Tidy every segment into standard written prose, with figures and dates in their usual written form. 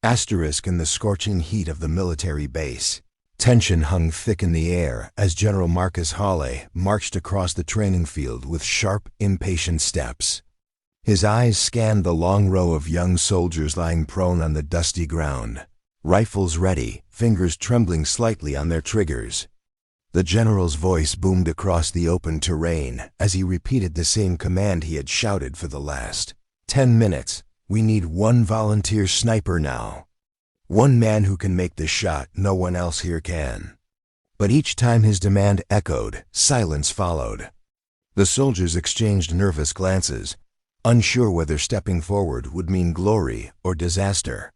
Asterisk in the scorching heat of the military base. Tension hung thick in the air as General Marcus Hawley marched across the training field with sharp, impatient steps. His eyes scanned the long row of young soldiers lying prone on the dusty ground, rifles ready, fingers trembling slightly on their triggers. The general's voice boomed across the open terrain as he repeated the same command he had shouted for the last 10 minutes. We need one volunteer sniper now. One man who can make the shot no one else here can. But each time his demand echoed, silence followed. The soldiers exchanged nervous glances, unsure whether stepping forward would mean glory or disaster.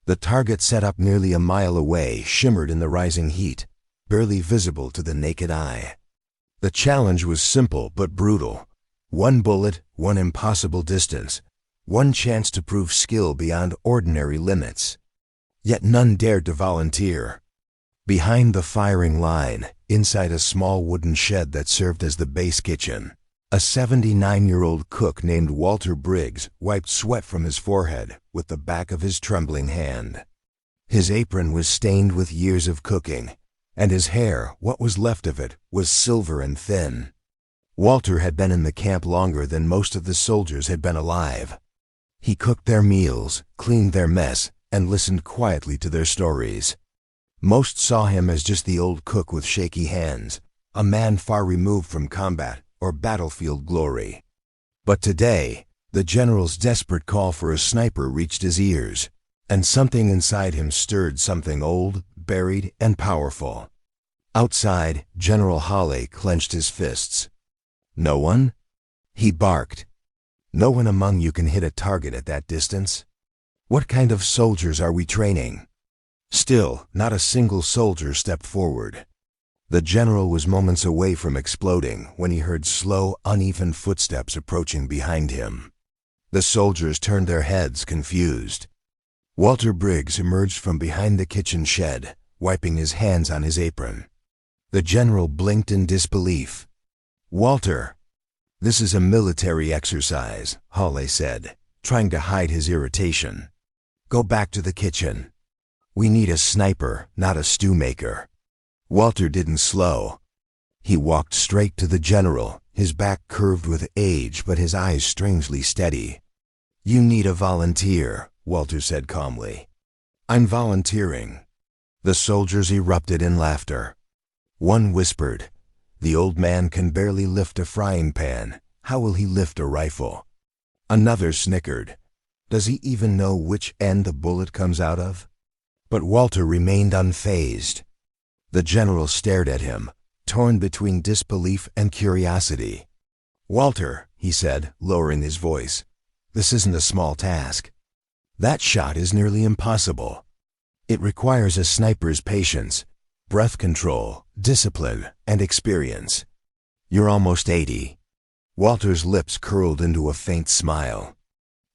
The target set up nearly a mile away shimmered in the rising heat, barely visible to the naked eye. The challenge was simple but brutal. One bullet, one impossible distance, one chance to prove skill beyond ordinary limits. Yet none dared to volunteer. Behind the firing line, inside a small wooden shed that served as the base kitchen, a 79-year-old cook named Walter Briggs wiped sweat from his forehead with the back of his trembling hand. His apron was stained with years of cooking, and his hair, what was left of it, was silver and thin. Walter had been in the camp longer than most of the soldiers had been alive. He cooked their meals, cleaned their mess, and listened quietly to their stories. Most saw him as just the old cook with shaky hands, a man far removed from combat or battlefield glory. But today, the general's desperate call for a sniper reached his ears, and something inside him stirred something old, buried, and powerful. Outside, General Hawley clenched his fists. "No one?" he barked. "No one among you can hit a target at that distance? What kind of soldiers are we training?" Still, not a single soldier stepped forward. The general was moments away from exploding when he heard slow, uneven footsteps approaching behind him. The soldiers turned their heads, confused. Walter Briggs emerged from behind the kitchen shed, wiping his hands on his apron. The general blinked in disbelief. "Walter, this is a military exercise," Hawley said, trying to hide his irritation. "Go back to the kitchen. We need a sniper, not a stew maker." Walter didn't slow. He walked straight to the general, his back curved with age but his eyes strangely steady. "You need a volunteer," Walter said calmly. "I'm volunteering." The soldiers erupted in laughter. One whispered, "The old man can barely lift a frying pan. How will he lift a rifle?" Another snickered. "Does he even know which end the bullet comes out of?" But Walter remained unfazed. The general stared at him, torn between disbelief and curiosity. "Walter," he said, lowering his voice, "this isn't a small task. That shot is nearly impossible. It requires a sniper's patience, breath control, discipline, and experience. You're almost 80. Walter's lips curled into a faint smile.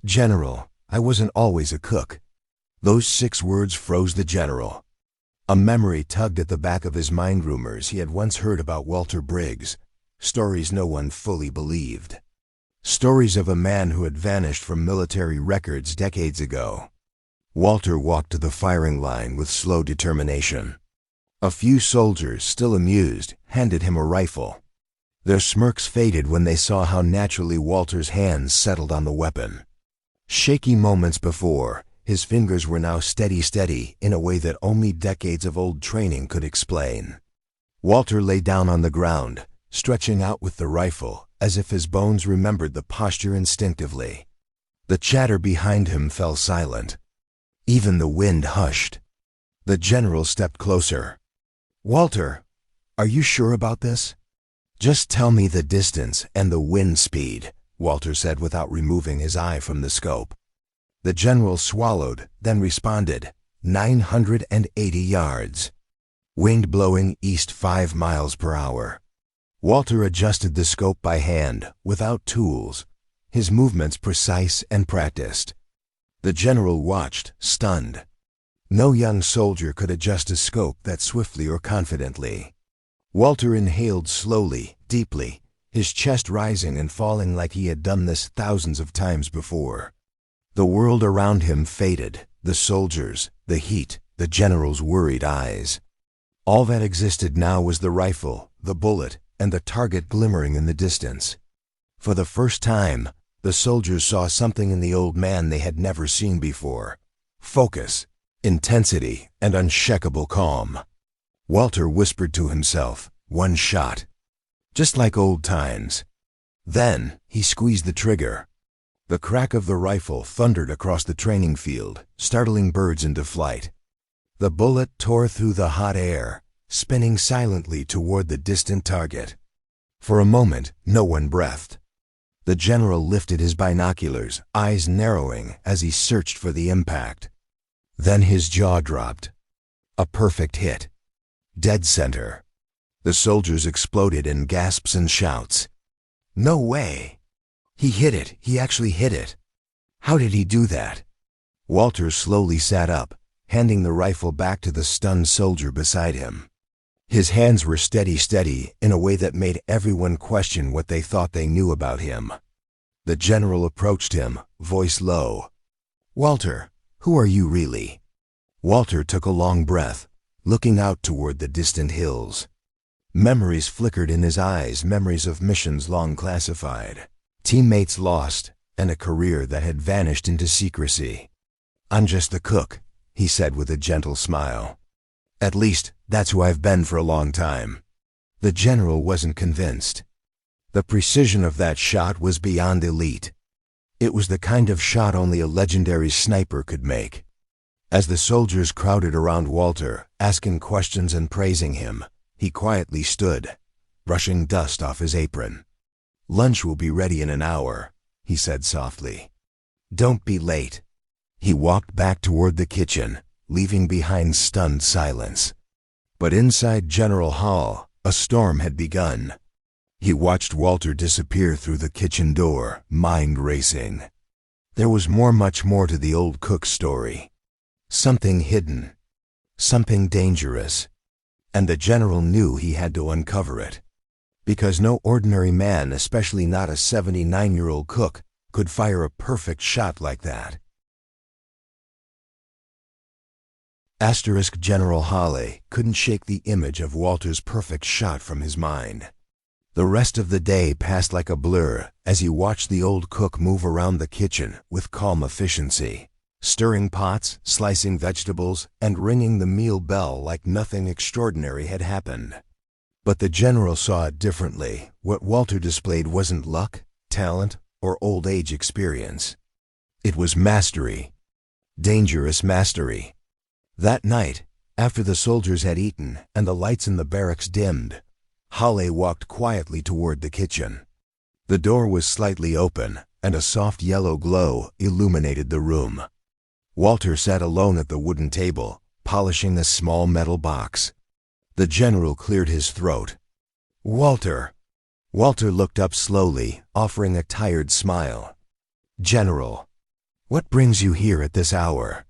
"General, I wasn't always a cook." Those 6 words froze the general. A memory tugged at the back of his mind. Rumors he had once heard about Walter Briggs, stories no one fully believed. Stories of a man who had vanished from military records decades ago. Walter walked to the firing line with slow determination. A few soldiers, still amused, handed him a rifle. Their smirks faded when they saw how naturally Walter's hands settled on the weapon. Shaky moments before, his fingers were now steady in a way that only decades of old training could explain. Walter lay down on the ground, stretching out with the rifle, as if his bones remembered the posture instinctively. The chatter behind him fell silent. Even the wind hushed. The general stepped closer. "Walter, are you sure about this?" "Just tell me the distance and the wind speed," Walter said without removing his eye from the scope. The general swallowed, then responded, 980 yards. Wind blowing east 5 miles per hour. Walter adjusted the scope by hand, without tools, his movements precise and practiced. The general watched, stunned. No young soldier could adjust a scope that swiftly or confidently. Walter inhaled slowly, deeply, his chest rising and falling like he had done this thousands of times before. The world around him faded, the soldiers, the heat, the general's worried eyes. All that existed now was the rifle, the bullet, and the target glimmering in the distance. For the first time, the soldiers saw something in the old man they had never seen before: focus, intensity, and unshakable calm. Walter whispered to himself, "One shot." Just like old times. Then he squeezed the trigger. The crack of the rifle thundered across the training field, startling birds into flight. The bullet tore through the hot air, spinning silently toward the distant target. For a moment, no one breathed. The general lifted his binoculars, eyes narrowing as he searched for the impact. Then his jaw dropped. A perfect hit. Dead center. The soldiers exploded in gasps and shouts. "No way! He hit it! He actually hit it! How did he do that?" Walter slowly sat up, handing the rifle back to the stunned soldier beside him. His hands were steady in a way that made everyone question what they thought they knew about him. The general approached him, voice low. "Walter, who are you really?" Walter took a long breath, looking out toward the distant hills. Memories flickered in his eyes, memories of missions long classified, teammates lost, and a career that had vanished into secrecy. "I'm just the cook," he said with a gentle smile. "At least, that's who I've been for a long time." The general wasn't convinced. The precision of that shot was beyond elite. It was the kind of shot only a legendary sniper could make. As the soldiers crowded around Walter, asking questions and praising him, he quietly stood, brushing dust off his apron. "Lunch will be ready in an hour," he said softly. "Don't be late." He walked back toward the kitchen, leaving behind stunned silence. But inside General Hall, a storm had begun. He watched Walter disappear through the kitchen door, mind racing. There was much more to the old cook's story. Something hidden, something dangerous. And the general knew he had to uncover it. Because no ordinary man, especially not a 79-year-old cook, could fire a perfect shot like that. General Hawley couldn't shake the image of Walter's perfect shot from his mind. The rest of the day passed like a blur as he watched the old cook move around the kitchen with calm efficiency, stirring pots, slicing vegetables, and ringing the meal bell like nothing extraordinary had happened. But the general saw it differently. What Walter displayed wasn't luck, talent, or old age experience. It was mastery. Dangerous mastery. That night, after the soldiers had eaten and the lights in the barracks dimmed, Hawley walked quietly toward the kitchen. The door was slightly open, and a soft yellow glow illuminated the room. Walter sat alone at the wooden table, polishing a small metal box. The general cleared his throat. "Walter." Walter looked up slowly, offering a tired smile. "General, what brings you here at this hour?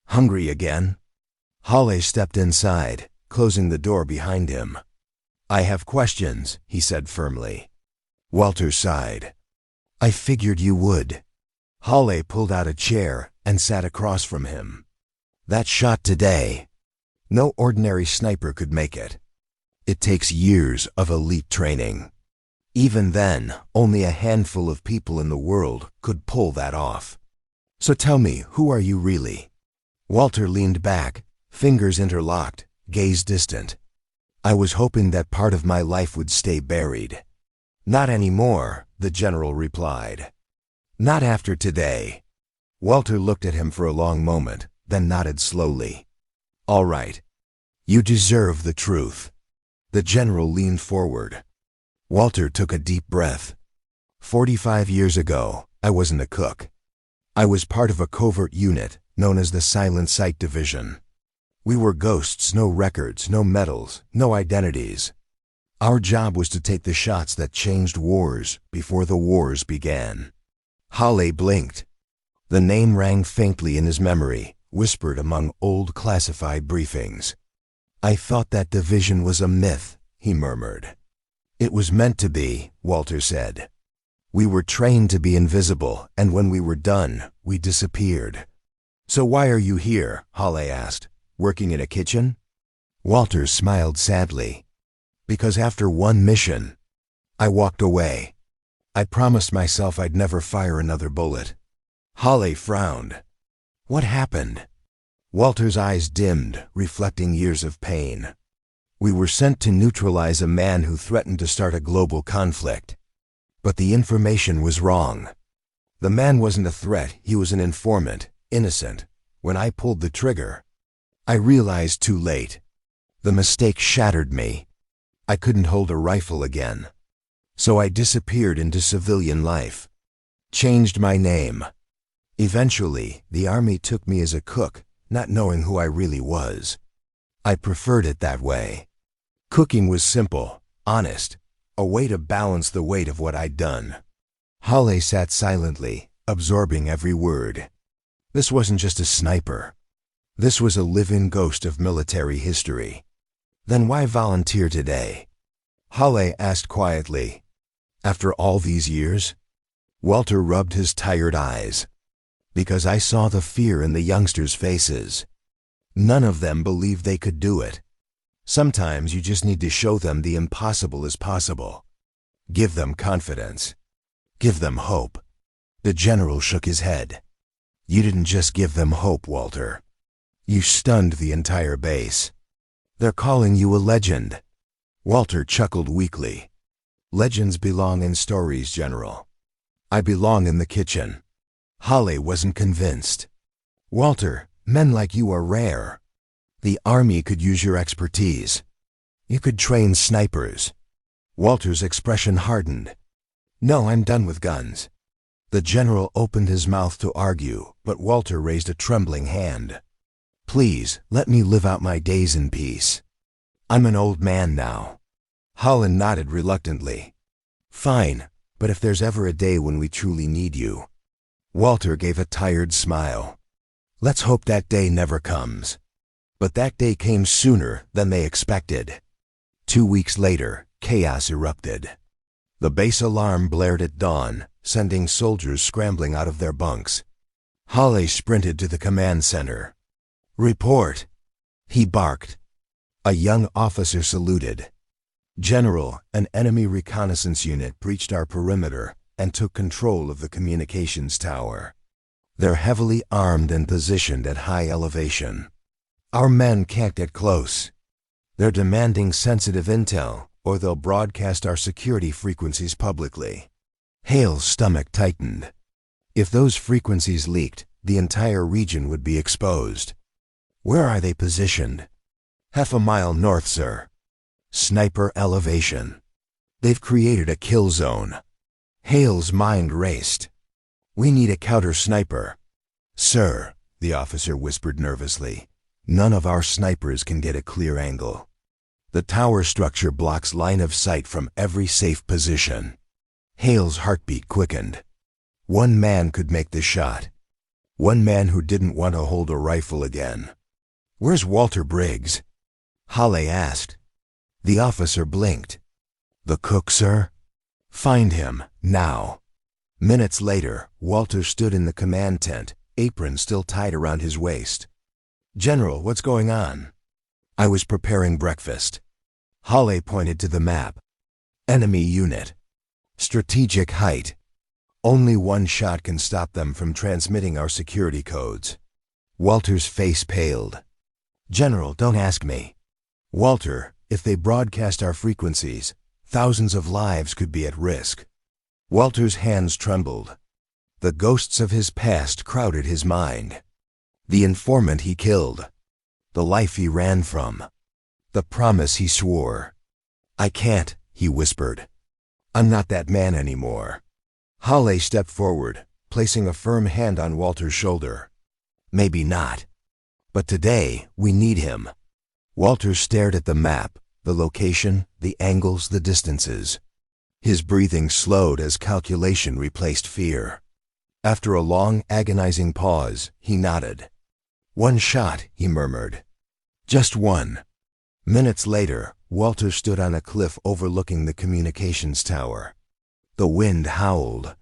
Hungry again?" Hawley stepped inside, closing the door behind him. "I have questions," he said firmly. Walter sighed. "I figured you would." Hawley pulled out a chair and sat across from him. "That shot today, no ordinary sniper could make it. It takes years of elite training. Even then, only a handful of people in the world could pull that off. So tell me, who are you really?" Walter leaned back, fingers interlocked, gaze distant. "I was hoping that part of my life would stay buried." "Not anymore," the general replied. "Not after today." Walter looked at him for a long moment, then nodded slowly. "All right. You deserve the truth." The general leaned forward. Walter took a deep breath. 45 years ago, I wasn't a cook. I was part of a covert unit known as the Silent Sight Division. We were ghosts, no records, no medals, no identities. Our job was to take the shots that changed wars before the wars began. Hawley blinked. The name rang faintly in his memory, whispered among old classified briefings. "I thought that division was a myth," he murmured. "It was meant to be," Walter said. "We were trained to be invisible, and when we were done, we disappeared. "So why are you here?" Halle asked. "Working in a kitchen?" Walter smiled sadly. "Because after one mission, I walked away. I promised myself I'd never fire another bullet." Halle frowned. "What happened?" Walter's eyes dimmed, reflecting years of pain. "We were sent to neutralize a man who threatened to start a global conflict. But the information was wrong. The man wasn't a threat, he was an informant, innocent. When I pulled the trigger, I realized too late. The mistake shattered me. I couldn't hold a rifle again. So I disappeared into civilian life. Changed my name. Eventually, the army took me as a cook, not knowing who I really was. I preferred it that way. Cooking was simple, honest, a way to balance the weight of what I'd done." Halle sat silently, absorbing every word. This wasn't just a sniper. This was a living ghost of military history. "Then why volunteer today?" Halle asked quietly. "After all these years?" Walter rubbed his tired eyes. "Because I saw the fear in the youngsters' faces. None of them believed they could do it. Sometimes you just need to show them the impossible is possible. Give them confidence. Give them hope." The general shook his head. "You didn't just give them hope, Walter. You stunned the entire base. They're calling you a legend." Walter chuckled weakly. "Legends belong in stories, General. I belong in the kitchen." Halle wasn't convinced. "Walter, men like you are rare. The army could use your expertise. You could train snipers." Walter's expression hardened. "No, I'm done with guns." The general opened his mouth to argue, but Walter raised a trembling hand. "Please, let me live out my days in peace. I'm an old man now." Holland nodded reluctantly. "Fine, but if there's ever a day when we truly need you." Walter gave a tired smile. "Let's hope that day never comes." But that day came sooner than they expected. 2 weeks later, chaos erupted. The base alarm blared at dawn, sending soldiers scrambling out of their bunks. Halle sprinted to the command center. "Report!" he barked. A young officer saluted. "General, an enemy reconnaissance unit breached our perimeter and took control of the communications tower. They're heavily armed and positioned at high elevation. Our men can't get close. They're demanding sensitive intel, or they'll broadcast our security frequencies publicly." Hale's stomach tightened. If those frequencies leaked, the entire region would be exposed. "Where are they positioned?" "Half a mile north, sir. Sniper elevation. They've created a kill zone." Hale's mind raced. "We need a counter sniper." "Sir," the officer whispered nervously, "none of our snipers can get a clear angle. The tower structure blocks line of sight from every safe position." Hale's heartbeat quickened. One man could make the shot. One man who didn't want to hold a rifle again. "Where's Walter Briggs?" Halle asked. The officer blinked. "The cook, sir?" "Find him, now." Minutes later, Walter stood in the command tent, apron still tied around his waist. "General, what's going on?" "I was preparing breakfast." Halle pointed to the map. "Enemy unit. Strategic height. Only one shot can stop them from transmitting our security codes." Walter's face paled. "General, don't ask me." "Walter, if they broadcast our frequencies, thousands of lives could be at risk." Walter's hands trembled. The ghosts of his past crowded his mind. The informant he killed. The life he ran from. The promise he swore. "I can't," he whispered. "I'm not that man anymore." Halle stepped forward, placing a firm hand on Walter's shoulder. "Maybe not. But today, we need him." Walter stared at the map, the location, the angles, the distances. His breathing slowed as calculation replaced fear. After a long, agonizing pause, he nodded. "One shot," he murmured. "Just one." Minutes later, Walter stood on a cliff overlooking the communications tower. The wind howled.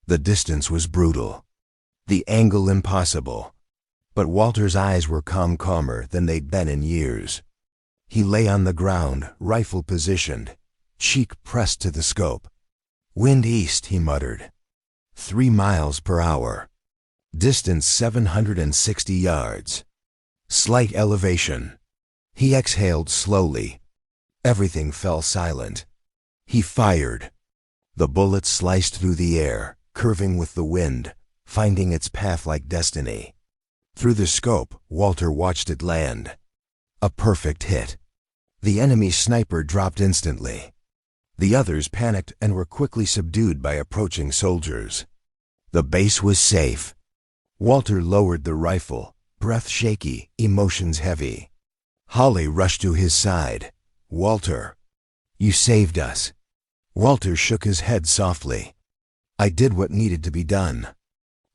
The distance was brutal. The angle impossible. But Walter's eyes were calmer than they'd been in years. He lay on the ground, rifle positioned, cheek pressed to the scope. "Wind east," he muttered. 3 miles per hour. Distance 760 yards. Slight elevation. He exhaled slowly. Everything fell silent. He fired. The bullet sliced through the air, curving with the wind, finding its path like destiny. Through the scope, Walter watched it land. A perfect hit. The enemy sniper dropped instantly. The others panicked and were quickly subdued by approaching soldiers. The base was safe. Walter lowered the rifle, breath shaky, emotions heavy. Holly rushed to his side. "Walter, you saved us." Walter shook his head softly. "I did what needed to be done.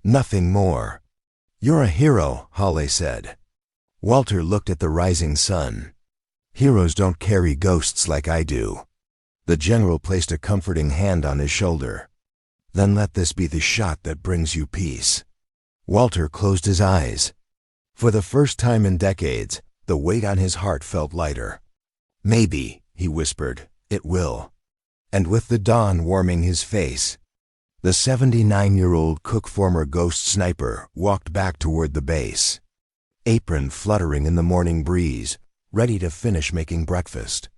Nothing more." "You're a hero," Holly said. Walter looked at the rising sun. "Heroes don't carry ghosts like I do." The general placed a comforting hand on his shoulder. "Then let this be the shot that brings you peace." Walter closed his eyes. For the first time in decades, the weight on his heart felt lighter. "Maybe," he whispered, "it will." And with the dawn warming his face, the 79-year-old Cook former ghost sniper walked back toward the base, apron fluttering in the morning breeze, ready to finish making breakfast.